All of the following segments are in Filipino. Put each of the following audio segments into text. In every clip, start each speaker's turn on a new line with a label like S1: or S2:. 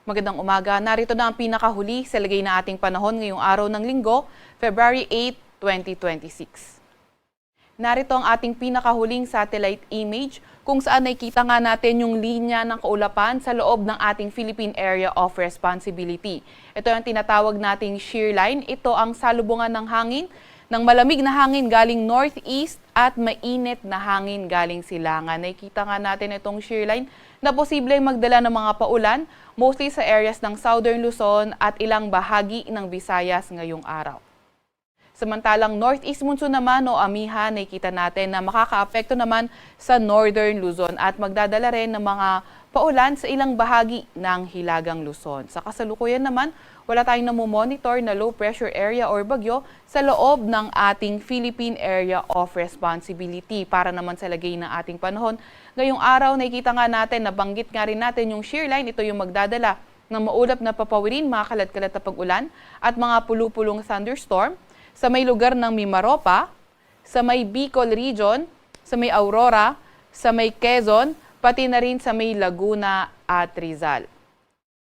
S1: Magandang umaga. Narito na ang pinakahuli sa lagay na ating panahon ngayong araw ng Linggo, February 8, 2026. Narito ang ating pinakahuling satellite image kung saan nakikita nga natin yung linya ng kaulapan sa loob ng ating Philippine Area of Responsibility. Ito ang tinatawag nating shear line. Ito ang salubungan ng hangin, ng malamig na hangin galing northeast at mainit na hangin galing silangan. Nakikita nga natin itong shear line na posibleng magdala ng mga paulan, mostly sa areas ng Southern Luzon at ilang bahagi ng Visayas ngayong araw. Samantalang northeast monsoon naman o amihan, nakikita natin na makakaapekto naman sa Northern Luzon at magdadala rin ng mga paulan sa ilang bahagi ng Hilagang Luzon. Sa kasalukuyan naman, wala tayong namomonitor na low pressure area or bagyo sa loob ng ating Philippine Area of Responsibility. Para naman sa lagay ng ating panahon, ngayong araw nakikita nga natin, nabanggit nga rin natin yung shear line, ito yung magdadala ng maulap na papawirin, mga kalat-kalat na pag-ulan at mga pulu-pulong thunderstorm sa may lugar ng Mimaropa, sa may Bicol Region, sa may Aurora, sa may Quezon, pati na rin sa may Laguna at Rizal.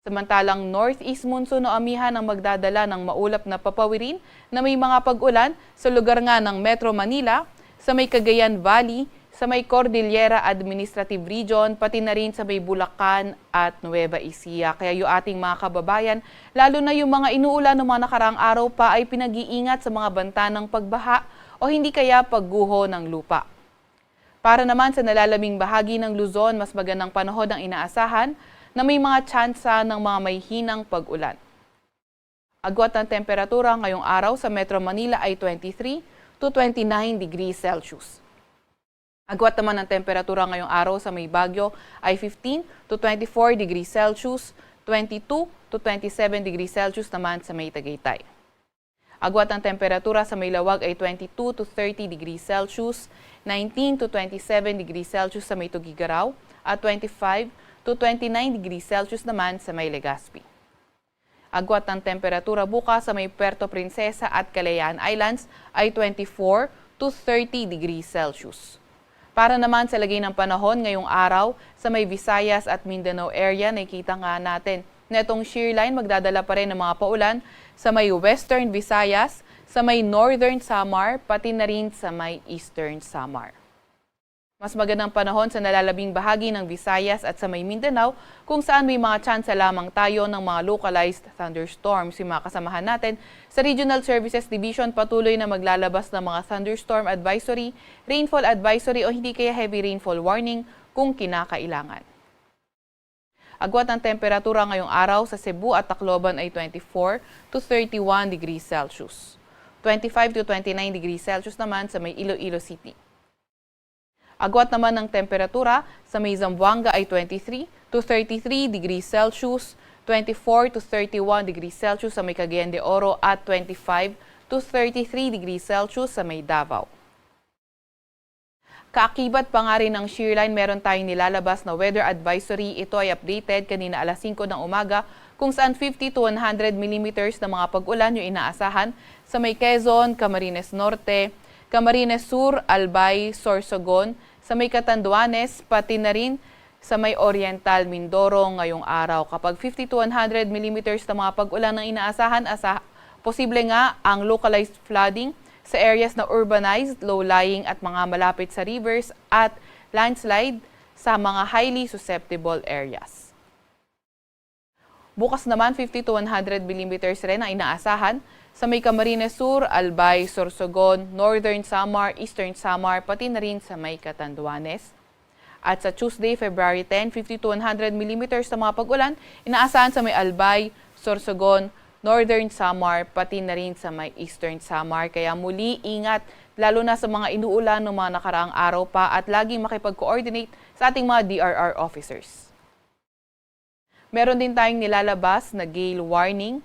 S1: Samantalang northeast monsoon o amihan ang magdadala ng maulap na papawirin na may mga pag-ulan sa lugar nga ng Metro Manila, sa may Cagayan Valley, sa may Cordillera Administrative Region, pati na rin sa may Bulacan at Nueva Ecija. Kaya yung ating mga kababayan, lalo na yung mga inuulan ng mga nakaraang araw pa ay pinag-iingat sa mga banta ng pagbaha o hindi kaya pagguho ng lupa. Para naman sa nalalaming bahagi ng Luzon, mas magandang panahon ang inaasahan na may mga tsansa ng mga may hinang pag-ulan. Agwat ng temperatura ngayong araw sa Metro Manila ay 23 to 29 degrees Celsius. Agwat naman ang temperatura ngayong araw sa may Baguio ay 15 to 24 degrees Celsius, 22 to 27 degrees Celsius naman sa may Tagaytay. Agwat ang temperatura sa may Lawag ay 22 to 30 degrees Celsius, 19 to 27 degrees Celsius sa may Tugigaraw at 25 to 29 degrees Celsius naman sa may Legazpi. Agwat ang temperatura bukas sa may Puerto Princesa at Calayan Islands ay 24 to 30 degrees Celsius. Para naman sa lagay ng panahon ngayong araw sa may Visayas at Mindanao area, nakikita nga natin na itong shear line magdadala pa rin ng mga paulan sa may Western Visayas, sa may Northern Samar, pati na rin sa may Eastern Samar. Mas magandang panahon sa nalalabing bahagi ng Visayas at sa may Mindanao kung saan may mga tsansa lamang tayo ng mga localized thunderstorms. Yung mga kasamahan natin sa Regional Services Division patuloy na maglalabas ng mga thunderstorm advisory, rainfall advisory o hindi kaya heavy rainfall warning kung kinakailangan. Agwat ang temperatura ngayong araw sa Cebu at Tacloban ay 24 to 31 degrees Celsius. 25 to 29 degrees Celsius naman sa may Iloilo City. Agwat naman ng temperatura sa may Zamboanga ay 23 to 33 degrees Celsius, 24 to 31 degrees Celsius sa may Cagayan de Oro at 25 to 33 degrees Celsius sa may Davao. Kaakibat pa nga rin ng shear line, meron tayong nilalabas na weather advisory. Ito ay updated kanina alas 5 ng umaga kung saan 50 to 100 millimeters na mga pag-ulan yung inaasahan sa may Quezon, Camarines Norte, Camarines Sur, Albay, Sorsogon, sa may Catanduanes, pati na rin sa may Oriental Mindoro ngayong araw. Kapag 50 to 100 millimeters na mga pag-ulan ang inaasahan, posible nga ang localized flooding sa areas na urbanized, low-lying at mga malapit sa rivers at landslide sa mga highly susceptible areas. Bukas naman 50 to 100 millimeters rin ang inaasahan sa may Camarines Sur, Albay, Sorsogon, Northern Samar, Eastern Samar, pati na rin sa may Catanduanes. At sa Tuesday, February 10, 50 to 100 millimeters na mga pag-ulan, inaasahan sa may Albay, Sorsogon, Northern Samar, pati na rin sa may Eastern Samar. Kaya muli, ingat, lalo na sa mga inuulan ng mga nakaraang araw pa at laging makipag-coordinate sa ating mga DRR officers. Meron din tayong nilalabas na gale warning.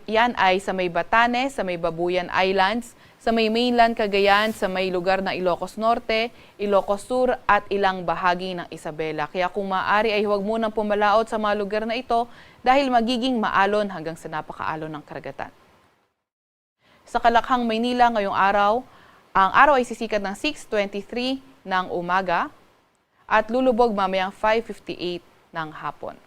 S1: Yan ay sa may Batanes, sa may Babuyan Islands, sa may mainland Cagayan, sa may lugar na Ilocos Norte, Ilocos Sur at ilang bahagi ng Isabela. Kaya kung maaari ay huwag munang pumalaot sa mga lugar na ito dahil magiging maalon hanggang sa napakaalon ng karagatan. Sa Kalakhang, Maynila ngayong araw, ang araw ay sisikat ng 6:23 ng umaga at lulubog mamayang 5:58 ng hapon.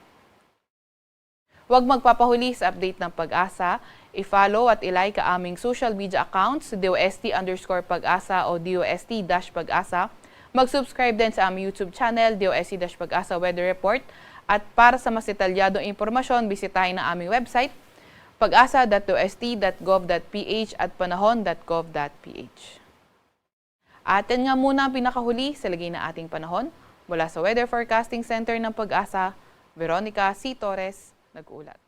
S1: Huwag magpapahuli sa update ng Pag-asa. I-follow at ilike ang aming social media accounts, DOST_Pag-asa o DOST-Pag-asa. Mag-subscribe din sa aming YouTube channel, DOST-Pag-asa Weather Report. At para sa mas detalyadong impormasyon, bisitahin ang aming website, pag-asa.dost.gov.ph at panahon.gov.ph. Atin nga muna ang pinakahuli sa lagay na ating panahon. Mula sa Weather Forecasting Center ng Pag-asa, Veronica C. Torres, nag-uulat.